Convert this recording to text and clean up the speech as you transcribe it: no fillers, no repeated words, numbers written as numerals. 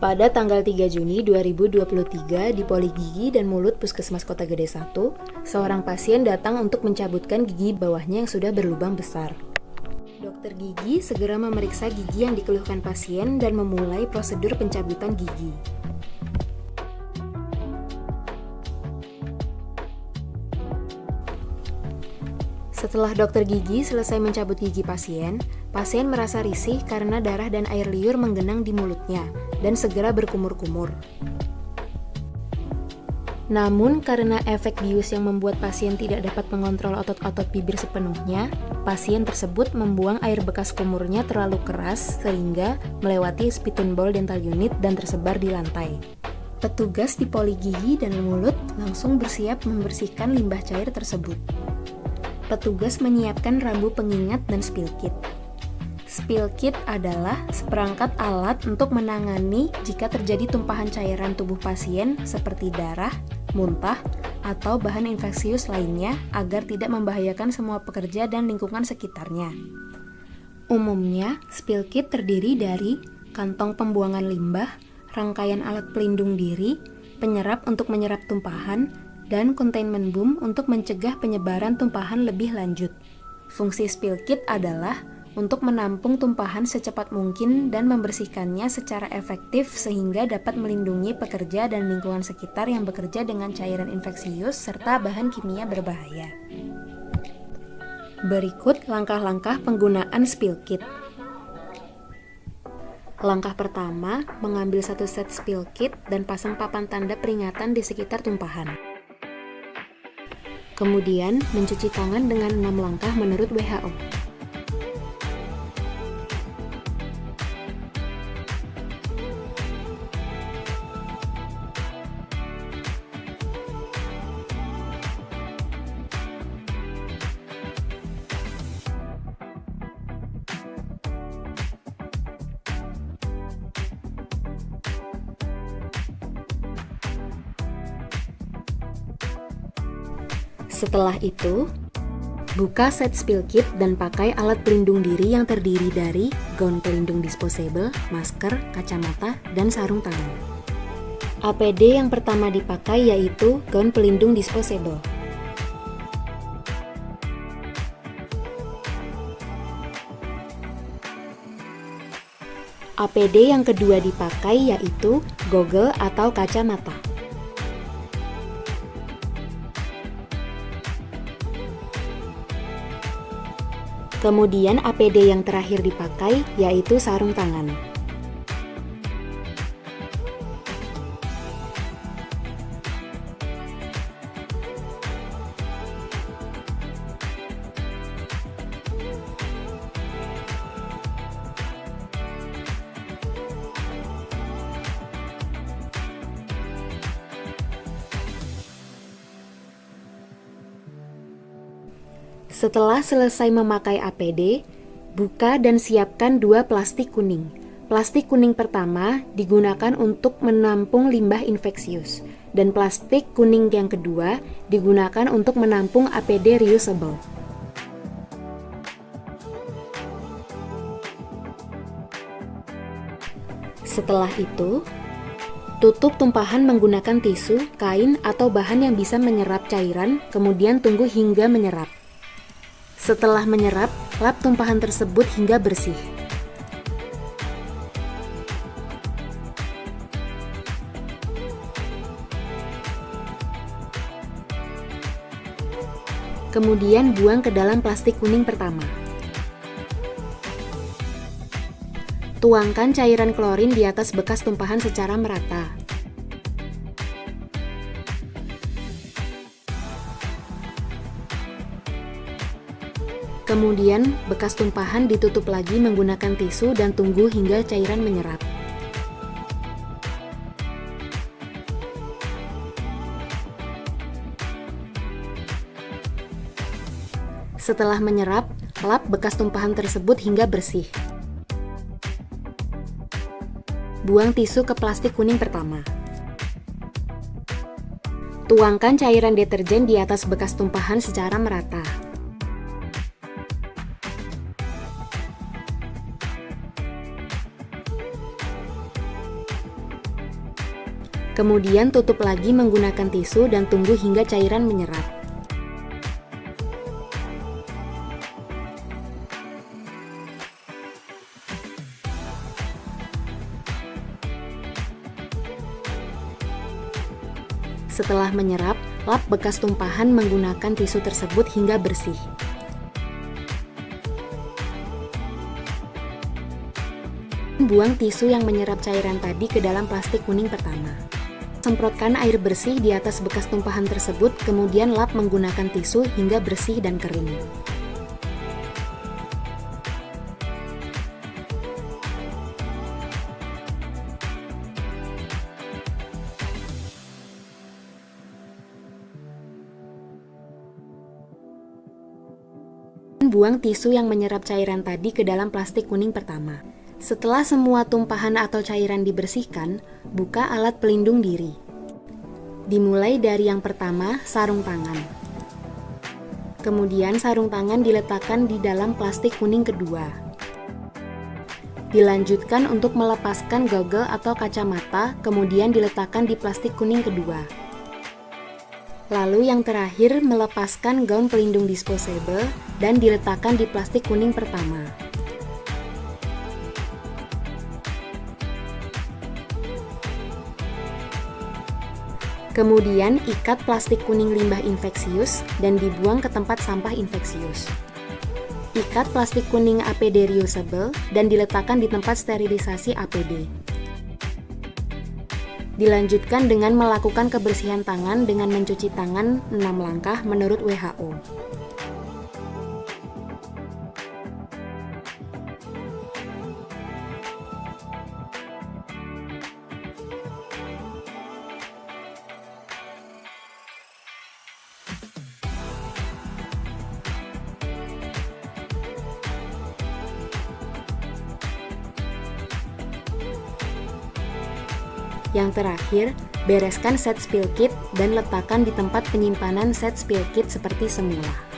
Pada tanggal 3 Juni 2023 di Poli Gigi dan Mulut Puskesmas Kota Gede 1, seorang pasien datang untuk mencabutkan gigi bawahnya yang sudah berlubang besar. Dokter gigi segera memeriksa gigi yang dikeluhkan pasien dan memulai prosedur pencabutan gigi. Setelah dokter gigi selesai mencabut gigi pasien merasa risih karena darah dan air liur menggenang di mulutnya dan segera berkumur-kumur. Namun karena efek bius yang membuat pasien tidak dapat mengontrol otot-otot bibir sepenuhnya, pasien tersebut membuang air bekas kumurnya terlalu keras sehingga melewati spittoon bowl dental unit dan tersebar di lantai. Petugas di Poli Gigi dan Mulut langsung bersiap membersihkan limbah cair tersebut. Petugas menyiapkan rambu pengingat dan spill kit. Spill kit adalah seperangkat alat untuk menangani jika terjadi tumpahan cairan tubuh pasien seperti darah, muntah, atau bahan infeksius lainnya agar tidak membahayakan semua pekerja dan lingkungan sekitarnya. Umumnya, spill kit terdiri dari kantong pembuangan limbah, rangkaian alat pelindung diri, penyerap untuk menyerap tumpahan, dan containment boom untuk mencegah penyebaran tumpahan lebih lanjut. Fungsi spill kit adalah untuk menampung tumpahan secepat mungkin dan membersihkannya secara efektif sehingga dapat melindungi pekerja dan lingkungan sekitar yang bekerja dengan cairan infeksius serta bahan kimia berbahaya. Berikut langkah-langkah penggunaan spill kit. Langkah pertama, mengambil satu set spill kit dan pasang papan tanda peringatan di sekitar tumpahan. Kemudian, mencuci tangan dengan 6 langkah menurut WHO. Setelah itu, buka set spill kit dan pakai alat pelindung diri yang terdiri dari gaun pelindung disposable, masker, kacamata, dan sarung tangan. APD yang pertama dipakai yaitu gaun pelindung disposable. APD yang kedua dipakai yaitu goggle atau kacamata. Kemudian APD yang terakhir dipakai yaitu sarung tangan. Setelah selesai memakai APD, buka dan siapkan 2 plastik kuning. Plastik kuning pertama digunakan untuk menampung limbah infeksius, dan plastik kuning yang kedua digunakan untuk menampung APD reusable. Setelah itu, tutup tumpahan menggunakan tisu, kain, atau bahan yang bisa menyerap cairan, kemudian tunggu hingga menyerap. Setelah menyerap, lap tumpahan tersebut hingga bersih. Kemudian buang ke dalam plastik kuning pertama. Tuangkan cairan klorin di atas bekas tumpahan secara merata. Kemudian, bekas tumpahan ditutup lagi menggunakan tisu dan tunggu hingga cairan menyerap. Setelah menyerap, lap bekas tumpahan tersebut hingga bersih. Buang tisu ke plastik kuning pertama. Tuangkan cairan deterjen di atas bekas tumpahan secara merata. Kemudian tutup lagi menggunakan tisu dan tunggu hingga cairan menyerap. Setelah menyerap, lap bekas tumpahan menggunakan tisu tersebut hingga bersih. Buang tisu yang menyerap cairan tadi ke dalam plastik kuning pertama. Semprotkan air bersih di atas bekas tumpahan tersebut, kemudian lap menggunakan tisu hingga bersih dan kering. Buang tisu yang menyerap cairan tadi ke dalam plastik kuning pertama. Setelah semua tumpahan atau cairan dibersihkan, buka alat pelindung diri. Dimulai dari yang pertama, sarung tangan. Kemudian sarung tangan diletakkan di dalam plastik kuning kedua. Dilanjutkan untuk melepaskan goggle atau kacamata, kemudian diletakkan di plastik kuning kedua. Lalu yang terakhir, melepaskan gaun pelindung disposable dan diletakkan di plastik kuning pertama. Kemudian ikat plastik kuning limbah infeksius dan dibuang ke tempat sampah infeksius. Ikat plastik kuning APD reusable dan diletakkan di tempat sterilisasi APD. Dilanjutkan dengan melakukan kebersihan tangan dengan mencuci tangan 6 langkah menurut WHO. Yang terakhir, bereskan set spill kit dan letakkan di tempat penyimpanan set spill kit seperti semula.